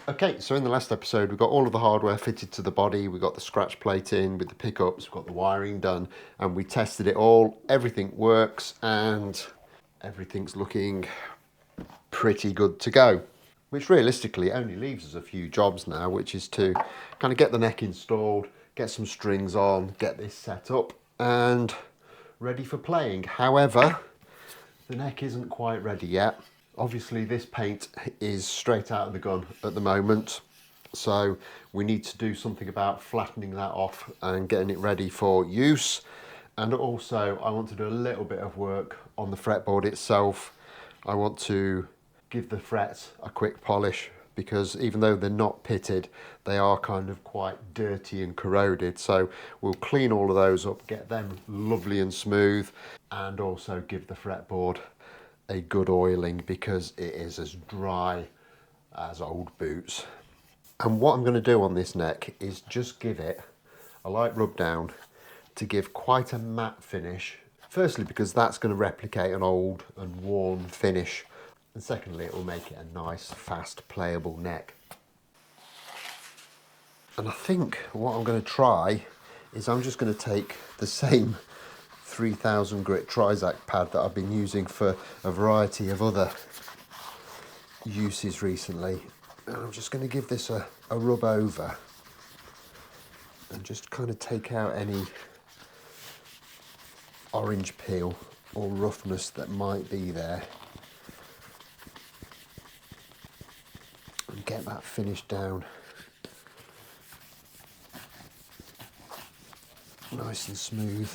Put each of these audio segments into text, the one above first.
Okay, so in the last episode we got all of the hardware fitted to the body, we got the scratch plate in with the pickups, we got the wiring done, and we tested it all. Everything works and everything's looking pretty good to go. Which realistically only leaves us a few jobs now, which is to kind of get the neck installed, get some strings on, get this set up and ready for playing. However, the neck isn't quite ready yet. Obviously this paint is straight out of the gun at the moment, so we need to do something about flattening that off and getting it ready for use. And also I want to do a little bit of work on the fretboard itself. I want to give the frets a quick polish because even though they're not pitted, they are kind of quite dirty and corroded. So we'll clean all of those up, get them lovely and smooth, and also give the fretboard a good oiling because it is as dry as old boots. And what I'm going to do on this neck is just give it a light rub down to give quite a matte finish. Firstly, because that's going to replicate an old and worn finish, and secondly, it will make it a nice, fast, playable neck. And I think what I'm going to try is I'm just going to take the same 3000 grit Trizac pad that I've been using for a variety of other uses recently, and I'm just going to give this a rub over and just kind of take out any orange peel or roughness that might be there and get that finish down nice and smooth.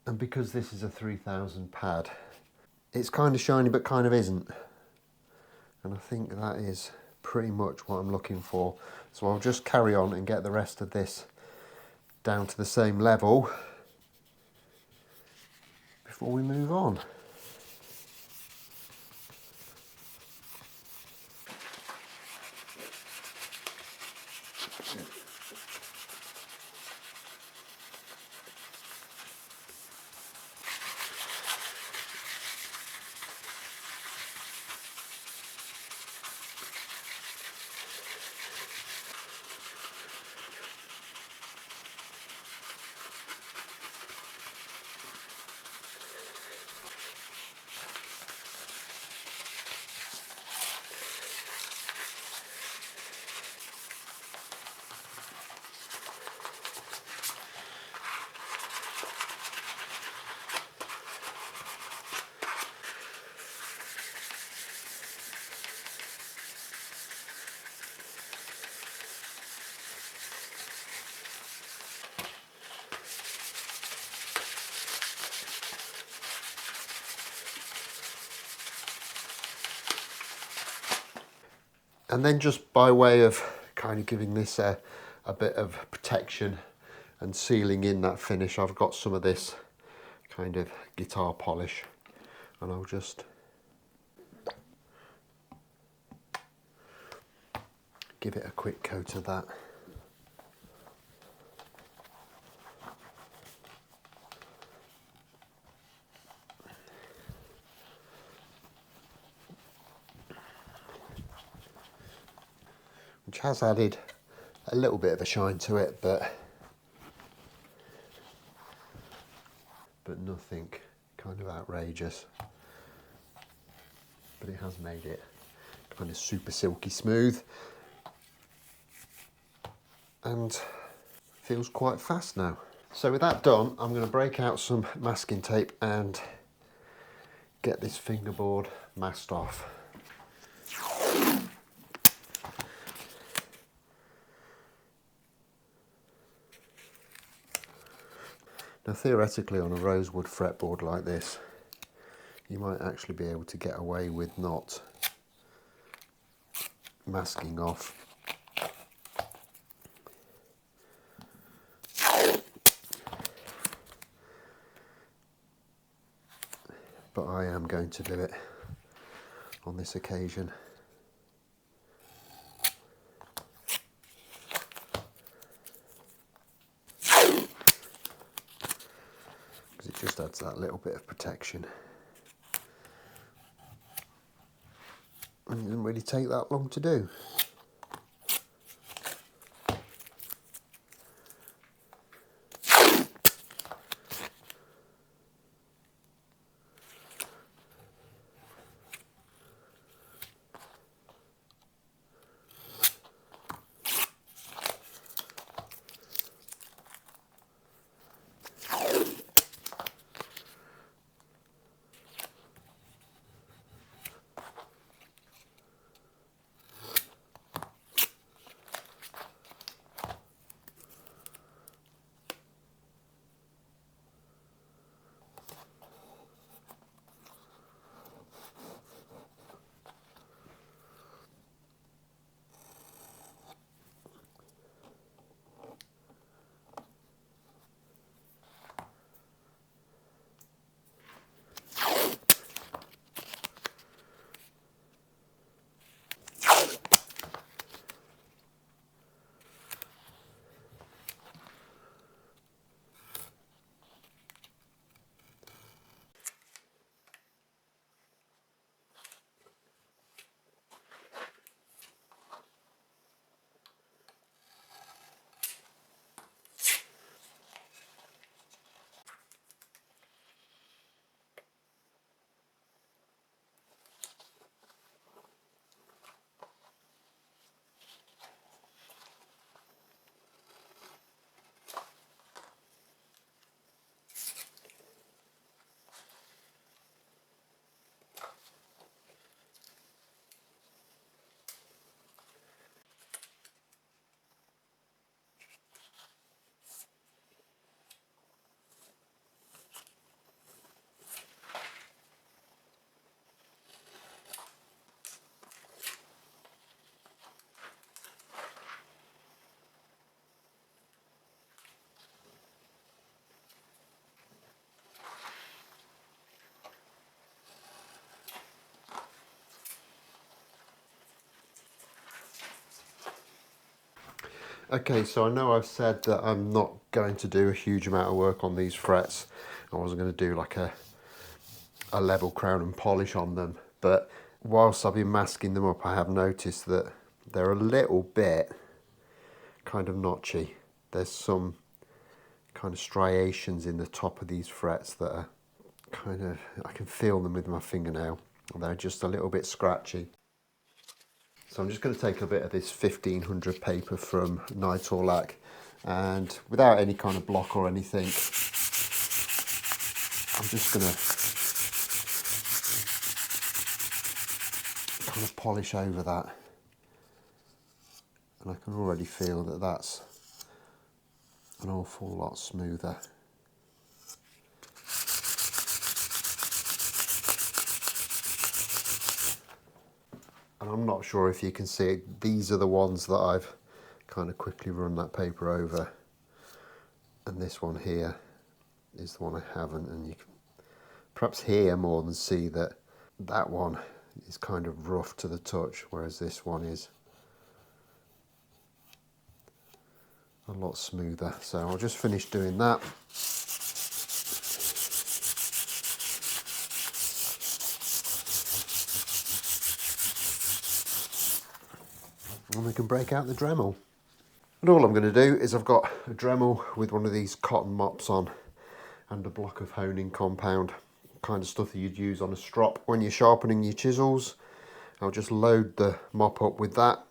And because this is a 3000 pad, it's kind of shiny but kind of isn't. And I think that is pretty much what I'm looking for. So I'll just carry on and get the rest of this down to the same level before we move on. And then just by way of kind of giving this a bit of protection and sealing in that finish, I've got some of this kind of guitar polish, and I'll just give it a quick coat of that. Which has added a little bit of a shine to it, but nothing kind of outrageous. But it has made it kind of super silky smooth and feels quite fast now. So with that done, I'm going to break out some masking tape and get this fingerboard masked off. Now theoretically on a rosewood fretboard like this, you might actually be able to get away with not masking off. But I am going to do it on this occasion. just adds that little bit of protection. And it doesn't really take that long to do. Okay, so I know I've said that I'm not going to do a huge amount of work on these frets. I wasn't going to do like a level crown and polish on them, but whilst I've been masking them up, I have noticed that they're a little bit kind of notchy. There's some kind of striations in the top of these frets that are kind of, I can feel them with my fingernail. They're just a little bit scratchy. So I'm just going to take a bit of this 1500 paper from Nitor Lac, and without any kind of block or anything, I'm just going to kind of polish over that. And I can already feel that that's an awful lot smoother. And I'm not sure if you can see it, these are the ones that I've kind of quickly run that paper over. And this one here is the one I haven't, and you can perhaps hear more than see that that one is kind of rough to the touch, whereas this one is a lot smoother. So I'll just finish doing that. And we can break out the Dremel. And all I'm going to do is I've got a Dremel with one of these cotton mops on and a block of honing compound, kind of stuff that you'd use on a strop when you're sharpening your chisels. I'll just load the mop up with that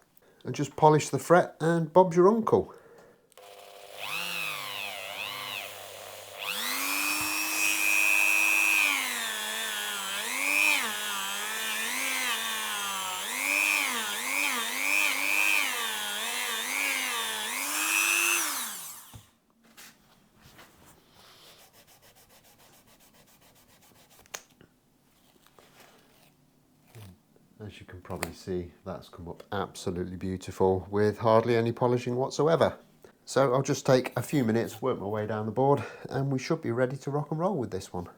and just polish the fret, and Bob's your uncle. As you can probably see, that's come up absolutely beautiful with hardly any polishing whatsoever. So I'll just take a few minutes, work my way down the board, and we should be ready to rock and roll with this one.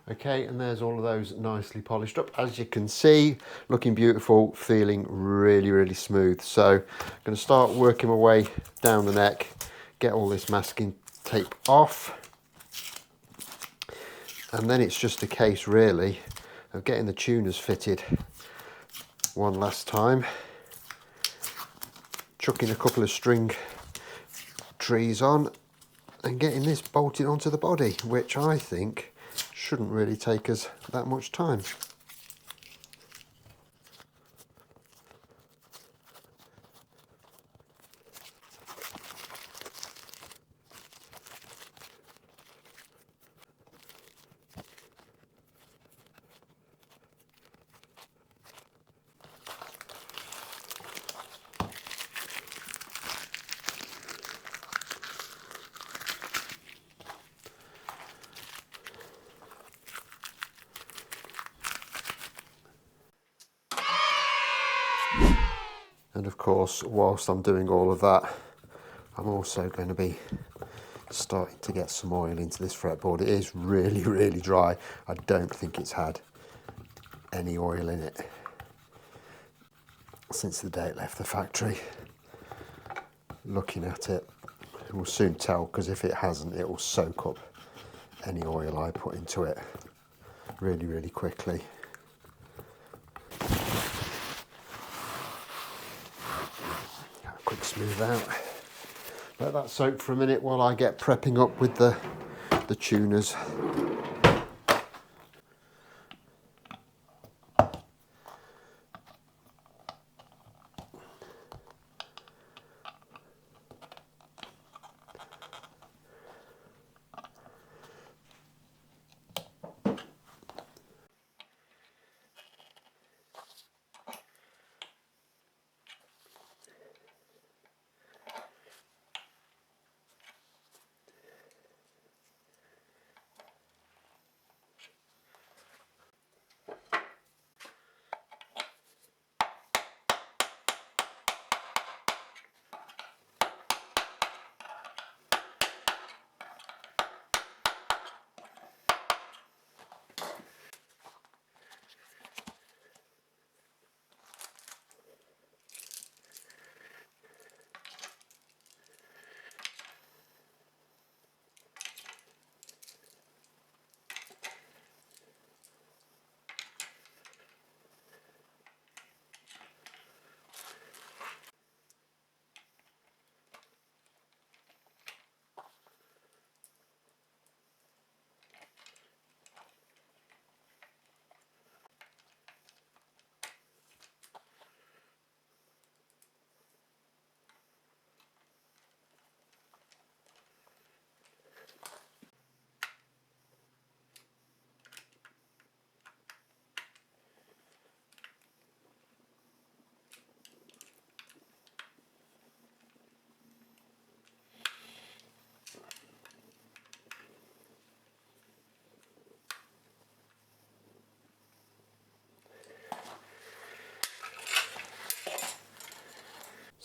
Okay, and there's all of those nicely polished up. As you can see, looking beautiful, feeling really, really smooth. So I'm going to start working my way down the neck, get all this masking tape off. And then it's just a case really of getting the tuners fitted one last time. Chucking a couple of string trees on and getting this bolted onto the body, which I think shouldn't really take us that much time. And of course, whilst I'm doing all of that, I'm also going to be starting to get some oil into this fretboard. It is really, really dry. I don't think it's had any oil in it since the day it left the factory. Looking at it, we'll soon tell, because if it hasn't, it will soak up any oil I put into it really, really quickly. Quick smooth out. Let that soak for a minute while I get prepping up with the tuners.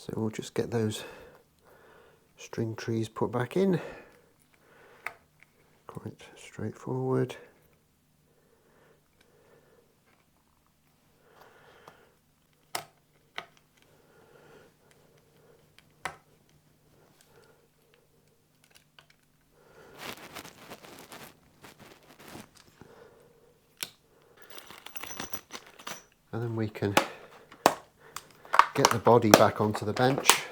So we'll just get those string trees put back in. Quite straightforward. And then we can get the body back onto the bench.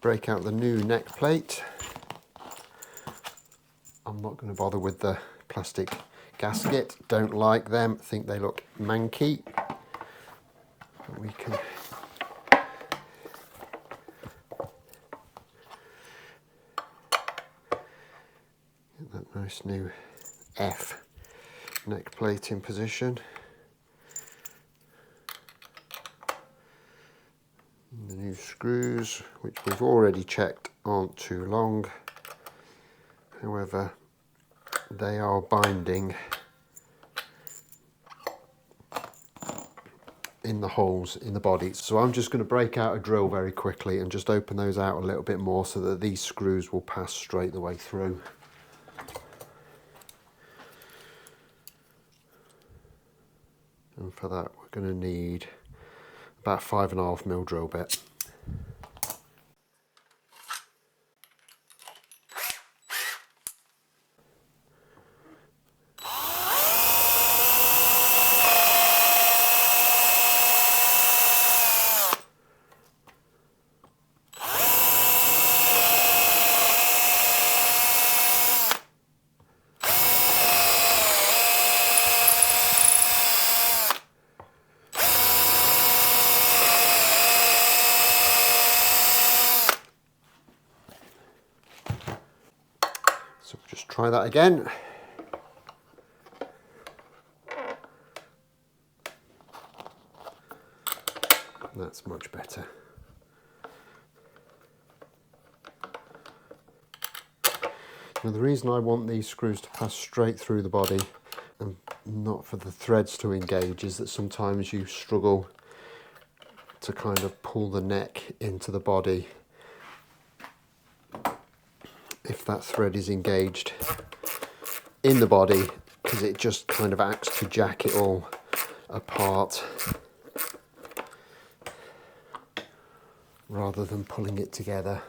Break out the new neck plate. I'm not going to bother with the plastic gasket. Don't like them. Think they look manky. But we can get that nice new F neck plate in position. The new screws, which we've already checked, aren't too long. However, they are binding in the holes in the body. So I'm just going to break out a drill very quickly and just open those out a little bit more so that these screws will pass straight the way through. And for that we're going to need about 5.5mm drill bit. So just try that again. That's much better. Now the reason I want these screws to pass straight through the body and not for the threads to engage is that sometimes you struggle to kind of pull the neck into the body if that thread is engaged in the body, because it just kind of acts to jack it all apart rather than pulling it together.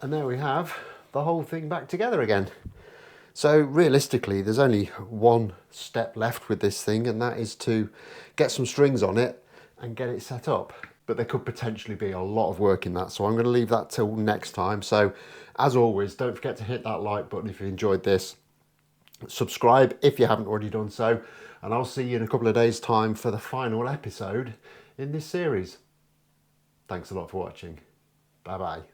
And there we have the whole thing back together again. So realistically, there's only one step left with this thing, and that is to get some strings on it and get it set up. But there could potentially be a lot of work in that, so I'm going to leave that till next time. So as always, don't forget to hit that like button if you enjoyed this. Subscribe if you haven't already done so, and I'll see you in a couple of days' time for the final episode in this series. Thanks a lot for watching. Bye bye.